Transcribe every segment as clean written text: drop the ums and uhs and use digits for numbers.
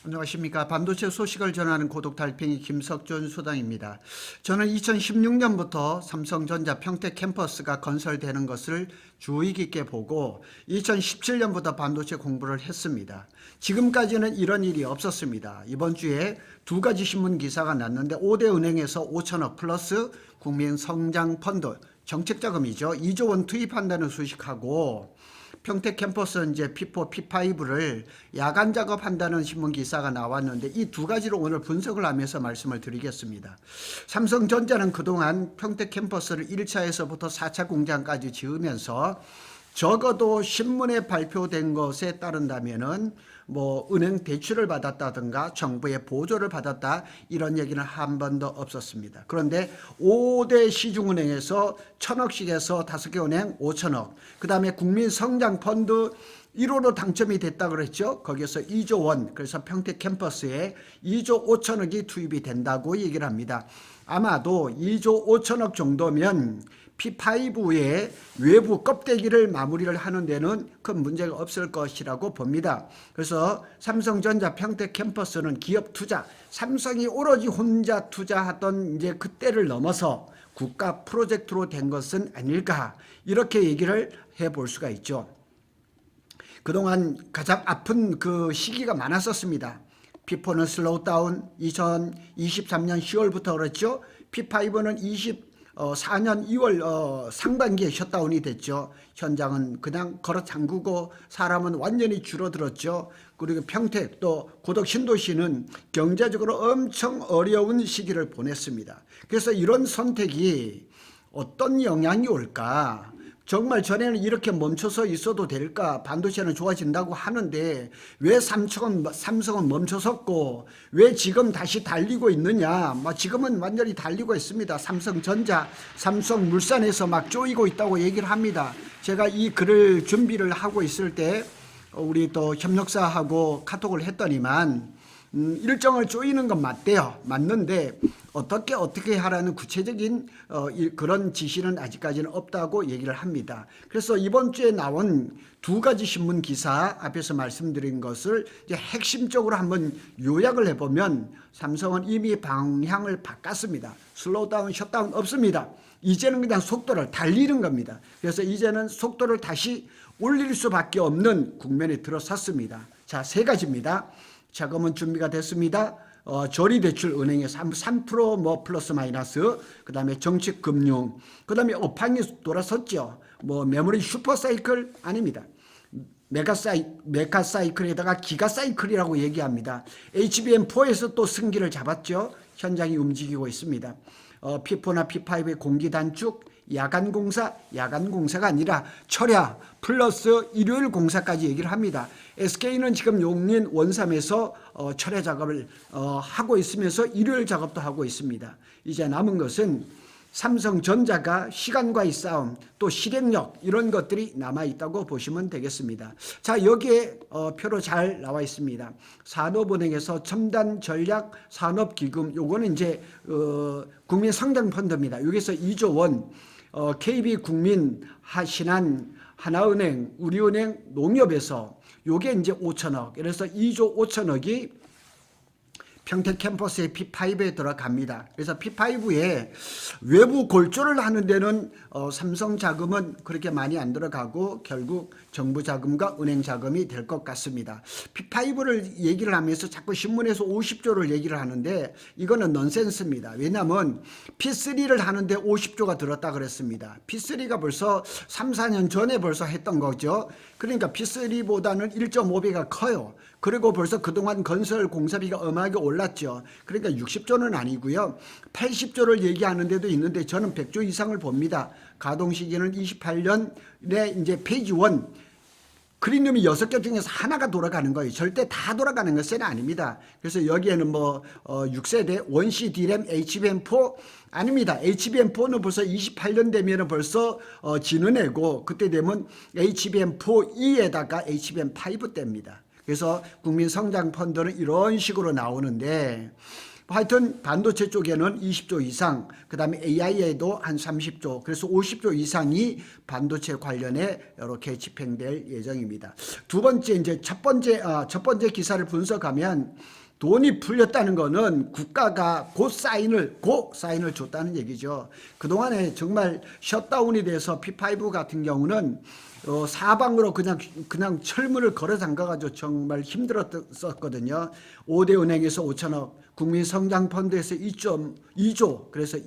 안녕하십니까. 반도체 소식을 전하는 고독달팽이 김석준 소장입니다. 저는 2016년부터 삼성전자 평택 캠퍼스가 건설되는 것을 주의 깊게 보고 2017년부터 반도체 공부를 했습니다. 지금까지는 이런 일이 없었습니다. 이번 주에 두 가지 신문 기사가 났는데 5대 은행에서 5천억 플러스 국민성장펀드 정책자금이죠. 2조 원 투입한다는 소식하고 평택 캠퍼스 이제 P4, P5를 야간 작업한다는 신문 기사가 나왔는데 이 두 가지로 오늘 분석을 하면서 말씀을 드리겠습니다. 삼성전자는 그동안 평택 캠퍼스를 1차에서부터 4차 공장까지 지으면서 적어도 신문에 발표된 것에 따른다면은 은행 대출을 받았다든가 정부의 보조를 받았다 이런 얘기는 한 번도 없었습니다. 그런데 5대 시중은행에서 1,000억씩에서 5개 은행 5천억, 그 다음에 국민성장펀드 1호로 당첨이 됐다 그랬죠. 거기에서 2조 원, 그래서 평택 캠퍼스에 2조 5천억이 투입이 된다고 얘기를 합니다. 아마도 2조 5천억 정도면 P5의 외부 껍데기를 마무리를 하는 데는 큰 문제가 없을 것이라고 봅니다. 그래서 삼성전자 평택 캠퍼스는 기업 투자, 삼성이 오로지 혼자 투자하던 이제 그때를 넘어서 국가 프로젝트로 된 것은 아닐까, 이렇게 얘기를 해볼 수가 있죠. 그동안 가장 아픈 그 시기가 많았었습니다. P4는 슬로우 다운 2023년 10월부터 그랬죠. P5는 24년 2월 상반기에 셧다운이 됐죠. 현장은 그냥 걸어 잠그고 사람은 완전히 줄어들었죠. 그리고 평택 또 고덕 신도시는 경제적으로 엄청 어려운 시기를 보냈습니다. 그래서 이런 선택이 어떤 영향이 올까? 정말 전에는 이렇게 멈춰서 있어도 될까? 반도체는 좋아진다고 하는데 왜 삼성은 멈춰섰고 왜 지금 다시 달리고 있느냐? 지금은 완전히 달리고 있습니다. 삼성전자, 삼성물산에서 막 쪼이고 있다고 얘기를 합니다. 제가 이 글을 준비를 하고 있을 때 우리 또 협력사하고 카톡을 했더니만 일정을 쪼이는 건 맞대요. 맞는데 어떻게 하라는 구체적인 그런 지시는 아직까지는 없다고 얘기를 합니다. 그래서 이번 주에 나온 두 가지 신문 기사 앞에서 말씀드린 것을 이제 핵심적으로 한번 요약을 해보면 삼성은 이미 방향을 바꿨습니다. 슬로우 다운, 셧다운 없습니다. 이제는 그냥 속도를 달리는 겁니다. 그래서 이제는 속도를 다시 올릴 수밖에 없는 국면에 들어섰습니다. 자, 세 가지입니다. 자금은 준비가 됐습니다. 조리대출 은행에서 3% 플러스 마이너스, 그 다음에 정책금융, 그 다음에 업황이 돌아섰죠. 메모리 슈퍼사이클 아닙니다. 메가사이클에다가 기가사이클이라고 얘기합니다. HBM4에서 또 승기를 잡았죠. 현장이 움직이고 있습니다. P4나 P5의 공기 단축, 야간공사가 아니라 철야 플러스 일요일 공사까지 얘기를 합니다. SK는 지금 용린 원삼에서 철야 작업을 하고 있으면서 일요일 작업도 하고 있습니다. 이제 남은 것은 삼성전자가 시간과의 싸움, 또 실행력, 이런 것들이 남아있다고 보시면 되겠습니다. 자, 여기에 표로 잘 나와 있습니다. 산업은행에서 첨단전략 산업기금, 요거는 이제 국민성장펀드입니다. 여기서 2조 원, KB국민, 신한, 하나은행, 우리은행, 농협에서 요게 이제 5천억, 그래서 2조 5천억이 평택 캠퍼스의 P5에 들어갑니다. 그래서 P5에 외부 골조를 하는 데는 삼성 자금은 그렇게 많이 안 들어가고 결국 정부 자금과 은행 자금이 될 것 같습니다. P5를 얘기를 하면서 자꾸 신문에서 50조를 얘기를 하는데 이거는 넌센스입니다. 왜냐하면 P3를 하는데 50조가 들었다 그랬습니다. P3가 벌써 3, 4년 전에 벌써 했던 거죠. 그러니까 P3보다는 1.5배가 커요. 그리고 벌써 그동안 건설 공사비가 엄하게 올랐죠. 그러니까 60조는 아니고요. 80조를 얘기하는 데도 있는데 저는 100조 이상을 봅니다. 가동 시기는 28년에 이제 페이지 1. 그린룸이 6개 중에서 하나가 돌아가는 거예요. 절대 다 돌아가는 것은 아닙니다. 그래서 여기에는 6세대 원시 D램 HBM4 아닙니다. HBM4는 벌써 28년 되면 벌써 지는애고 그때 되면 HBM4E에다가 HBM5 때입니다. 그래서 국민성장펀드는 이런 식으로 나오는데 하여튼 반도체 쪽에는 20조 이상, 그 다음에 AI에도 한 30조, 그래서 50조 이상이 반도체 관련해 이렇게 집행될 예정입니다. 두 번째, 이제 첫 번째 기사를 분석하면 돈이 풀렸다는 거는 국가가 곧 사인을 줬다는 얘기죠. 그동안에 정말 셧다운이 돼서 P5 같은 경우는 사방으로 그냥 철문을 걸어 잠가가지고 정말 힘들었었거든요. 5대 은행에서 5천억, 국민성장펀드에서 2조, 그래서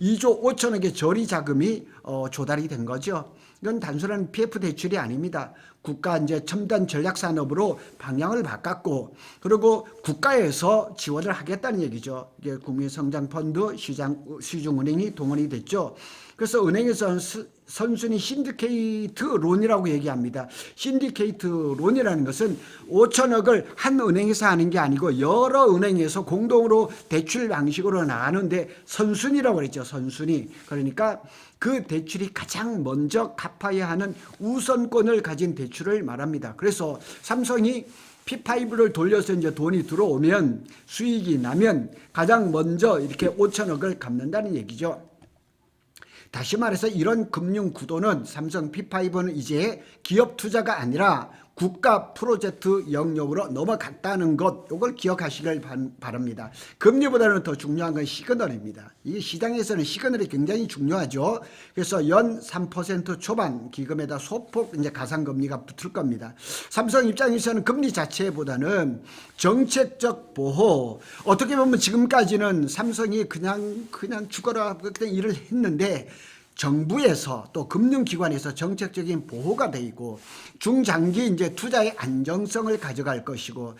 2조 5천억의 저리 자금이 조달이 된 거죠. 이건 단순한 PF 대출이 아닙니다. 국가 이제 첨단 전략 산업으로 방향을 바꿨고, 그리고 국가에서 지원을 하겠다는 얘기죠. 이게 국민성장펀드, 시중은행이 동원이 됐죠. 그래서 은행에서는 선순위 신디케이트 론이라고 얘기합니다. 신디케이트 론이라는 것은 5천억을 한 은행에서 하는 게 아니고 여러 은행에서 공동으로 대출 방식으로 나가는데 선순위라고 그랬죠. 선순위. 그러니까 그 대출이 가장 먼저 갚아야 하는 우선권을 가진 대출을 말합니다. 그래서 삼성이 P5를 돌려서 이제 돈이 들어오면, 수익이 나면 가장 먼저 이렇게 5천억을 갚는다는 얘기죠. 다시 말해서 이런 금융 구도는, 삼성 P5는 이제 기업 투자가 아니라 국가 프로젝트 영역으로 넘어갔다는 것, 이걸 기억하시길 바랍니다. 금리보다는 더 중요한 건 시그널입니다. 이게 시장에서는 시그널이 굉장히 중요하죠. 그래서 연 3% 초반 기금에다 소폭 이제 가상금리가 붙을 겁니다. 삼성 입장에서는 금리 자체보다는 정책적 보호, 어떻게 보면 지금까지는 삼성이 그냥 죽어라 그냥 일을 했는데, 정부에서 또 금융기관에서 정책적인 보호가 돼 있고, 중장기 이제 투자의 안정성을 가져갈 것이고,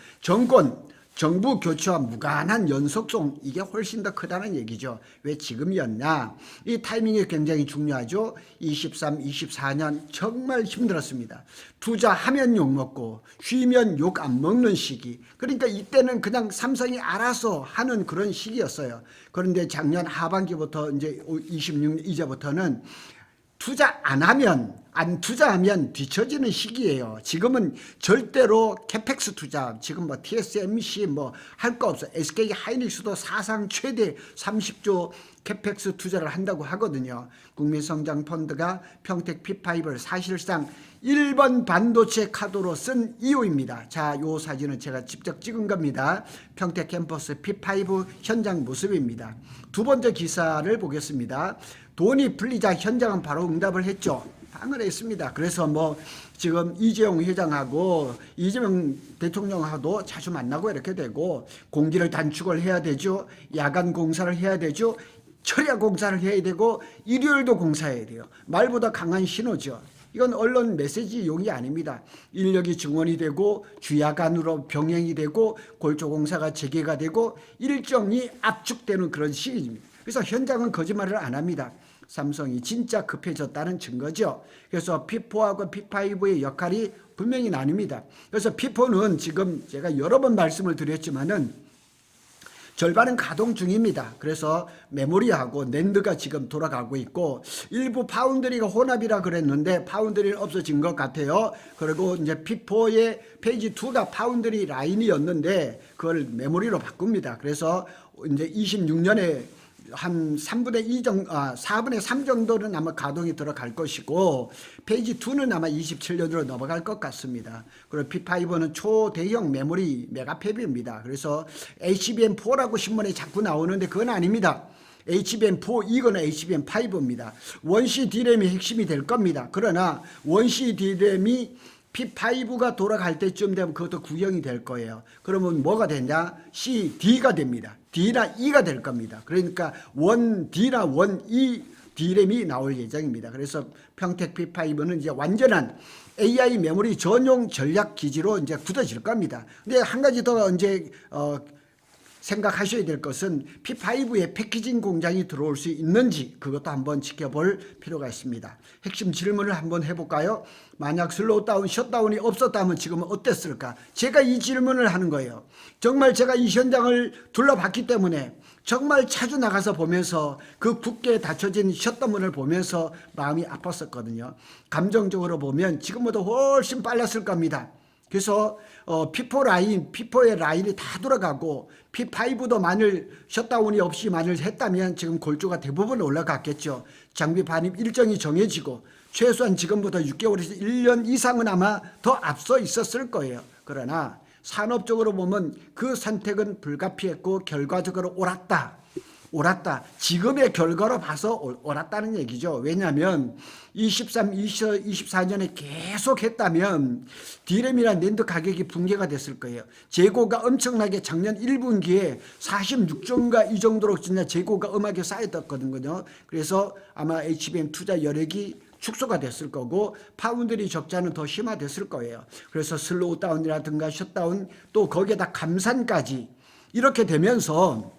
정부 교체와 무관한 연속성, 이게 훨씬 더 크다는 얘기죠. 왜 지금이었냐? 이 타이밍이 굉장히 중요하죠. 23, 24년 정말 힘들었습니다. 투자하면 욕먹고 쉬면 욕 안 먹는 시기. 그러니까 이때는 그냥 삼성이 알아서 하는 그런 시기였어요. 그런데 작년 하반기부터 이제 26년 이제부터는 안 투자하면 뒤처지는 시기예요. 지금은 절대로 캐펙스 투자, 지금 뭐 TSMC 뭐 할 거 없어. SK 하이닉스도 사상 최대 30조 캐펙스 투자를 한다고 하거든요. 국민성장펀드가 평택 P5를 사실상 1번 반도체 카드로 쓴 이유입니다. 자, 요 사진은 제가 직접 찍은 겁니다. 평택 캠퍼스 P5 현장 모습입니다. 두 번째 기사를 보겠습니다. 돈이 풀리자 현장은 바로 응답을 했죠. 방을 했습니다. 그래서 뭐 지금 이재용 회장하고 이재명 대통령하고도 자주 만나고 이렇게 되고, 공기를 단축을 해야 되죠. 야간 공사를 해야 되죠. 철야 공사를 해야 되고, 일요일도 공사해야 돼요. 말보다 강한 신호죠. 이건 언론 메시지용이 아닙니다. 인력이 증원이 되고, 주야간으로 병행이 되고, 골조공사가 재개가 되고, 일정이 압축되는 그런 시기입니다. 그래서 현장은 거짓말을 안 합니다. 삼성이 진짜 급해졌다는 증거죠. 그래서 P4하고 P5의 역할이 분명히 나뉩니다. 그래서 P4는 지금 제가 여러 번 말씀을 드렸지만은 절반은 가동 중입니다. 그래서 메모리하고 낸드가 지금 돌아가고 있고, 일부 파운드리가 혼합이라 그랬는데 파운드리는 없어진 것 같아요. 그리고 이제 P4의 페이지 2가 파운드리 라인이었는데 그걸 메모리로 바꿉니다. 그래서 이제 26년에 한 4분의 3 정도는 아마 가동이 들어갈 것이고, 페이지 2는 아마 27년으로 넘어갈 것 같습니다. 그리고 P5는 초대형 메모리 메가팹입니다. 그래서 HBM4라고 신문에 자꾸 나오는데 그건 아닙니다. HBM4, 이거는 HBM5입니다. 원시 D램이 핵심이 될 겁니다. 그러나 원시 D램이 P5가 돌아갈 때쯤 되면 그것도 구형이 될 거예요. 그러면 뭐가 되냐? C, D가 됩니다. D나 E가 될 겁니다. 그러니까 1D나 1E D램이 나올 예정입니다. 그래서 평택 P5는 이제 완전한 AI 메모리 전용 전략 기지로 이제 굳어질 겁니다. 근데 한 가지 더 이제 생각하셔야 될 것은 P5에 패키징 공장이 들어올 수 있는지, 그것도 한번 지켜볼 필요가 있습니다. 핵심 질문을 한번 해볼까요? 만약 슬로우다운, 셧다운이 없었다면 지금은 어땠을까? 제가 이 질문을 하는 거예요. 정말 제가 이 현장을 둘러봤기 때문에 정말 자주 나가서 보면서 그 굳게 닫혀진 셧다운을 보면서 마음이 아팠었거든요. 감정적으로 보면 지금보다 훨씬 빨랐을 겁니다. 그래서 P4 라인, P4의 라인이 다 돌아가고 P5도 만일 셧다운이 없이 만일 했다면 지금 골조가 대부분 올라갔겠죠. 장비 반입 일정이 정해지고 최소한 지금부터 6개월에서 1년 이상은 아마 더 앞서 있었을 거예요. 그러나 산업적으로 보면 그 선택은 불가피했고 결과적으로 옳았다. 지금의 결과로 봐서 옳았다는 얘기죠. 왜냐하면 24년에 계속 했다면 D램이나 낸드 가격이 붕괴가 됐을 거예요. 재고가 엄청나게 작년 1분기에 46조인가 이 정도로 진짜 재고가 엄하게 쌓였거든요. 그래서 아마 HBM 투자 여력이 축소가 됐을 거고 파운드리 적자는 더 심화됐을 거예요. 그래서 슬로우 다운이라든가 셧다운 또 거기에다 감산까지 이렇게 되면서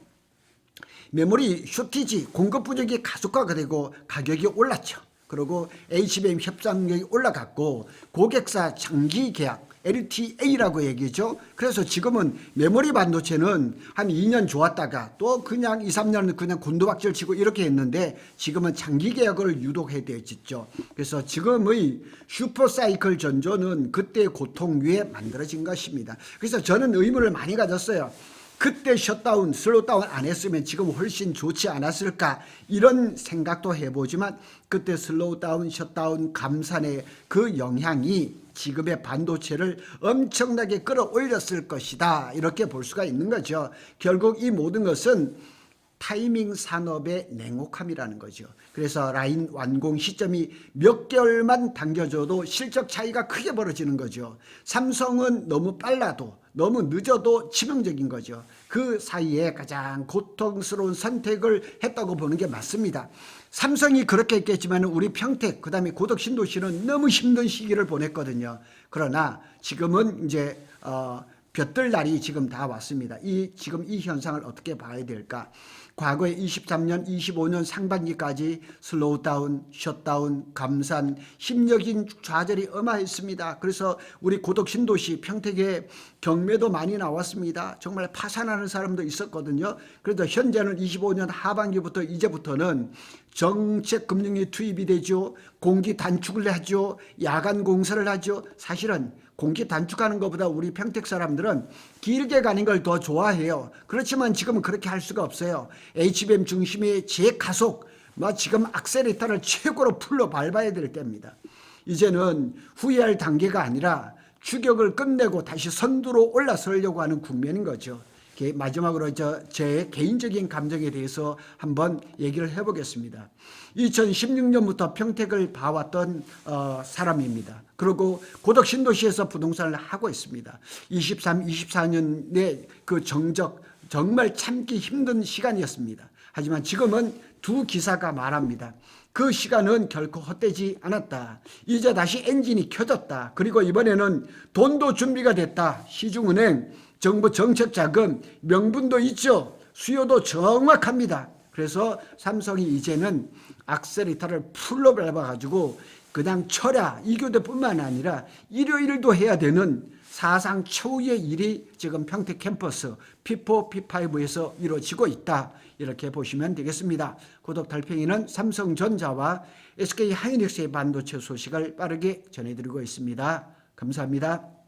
메모리 쇼티지 공급 부족이 가속화가 되고 가격이 올랐죠. 그리고 HBM 협상력이 올라갔고 고객사 장기 계약 LTA라고 얘기죠. 그래서 지금은 메모리 반도체는 한 2년 좋았다가 또 그냥 2, 3년은 그냥 곤두박질 치고 이렇게 했는데 지금은 장기 계약을 유독해야 되었죠. 그래서 지금의 슈퍼사이클 전조는 그때의 고통 위에 만들어진 것입니다. 그래서 저는 의문을 많이 가졌어요. 그때 셧다운, 슬로우다운 안 했으면 지금 훨씬 좋지 않았을까 이런 생각도 해보지만 그때 슬로우다운, 셧다운, 감산의 그 영향이 지금의 반도체를 엄청나게 끌어올렸을 것이다 이렇게 볼 수가 있는 거죠. 결국 이 모든 것은 타이밍 산업의 냉혹함이라는 거죠. 그래서 라인 완공 시점이 몇 개월만 당겨져도 실적 차이가 크게 벌어지는 거죠. 삼성은 너무 빨라도 너무 늦어도 치명적인 거죠. 그 사이에 가장 고통스러운 선택을 했다고 보는 게 맞습니다. 삼성이 그렇게 했겠지만 우리 평택 그다음에 고덕 신도시는 너무 힘든 시기를 보냈거든요. 그러나 지금은 이제 볕들 날이 지금 다 왔습니다. 지금 이 현상을 어떻게 봐야 될까? 과거에 23년, 25년 상반기까지 슬로우 다운, 셧다운, 감산, 심력인 좌절이 어마했습니다. 그래서 우리 고덕 신도시 평택에 경매도 많이 나왔습니다. 정말 파산하는 사람도 있었거든요. 그래도 현재는 25년 하반기부터 이제부터는 정책 금융이 투입이 되죠. 공기 단축을 하죠. 야간 공사를 하죠. 사실은 공기 단축하는 것보다 우리 평택 사람들은 길게 가는 걸 더 좋아해요. 그렇지만 지금은 그렇게 할 수가 없어요. HBM 중심의 재가속, 지금 악셀레터를 최고로 풀로 밟아야 될 때입니다. 이제는 후회할 단계가 아니라 추격을 끝내고 다시 선두로 올라서려고 하는 국면인 거죠. 마지막으로 제 개인적인 감정에 대해서 한번 얘기를 해보겠습니다. 2016년부터 평택을 봐왔던 사람입니다. 그리고 고덕 신도시에서 부동산을 하고 있습니다. 23, 24년의 그 정적 정말 참기 힘든 시간이었습니다. 하지만 지금은 두 기사가 말합니다. 그 시간은 결코 헛되지 않았다. 이제 다시 엔진이 켜졌다. 그리고 이번에는 돈도 준비가 됐다. 시중은행, 정부 정책자금, 명분도 있죠. 수요도 정확합니다. 그래서 삼성이 이제는 악셀레터를 풀로 밟아가지고 그냥 철야 2교대뿐만 아니라 일요일도 해야 되는 사상 초유의 일이 지금 평택 캠퍼스 P4, P5에서 이루어지고 있다. 이렇게 보시면 되겠습니다. 고독 달팽이는 삼성전자와 SK 하이닉스의 반도체 소식을 빠르게 전해드리고 있습니다. 감사합니다.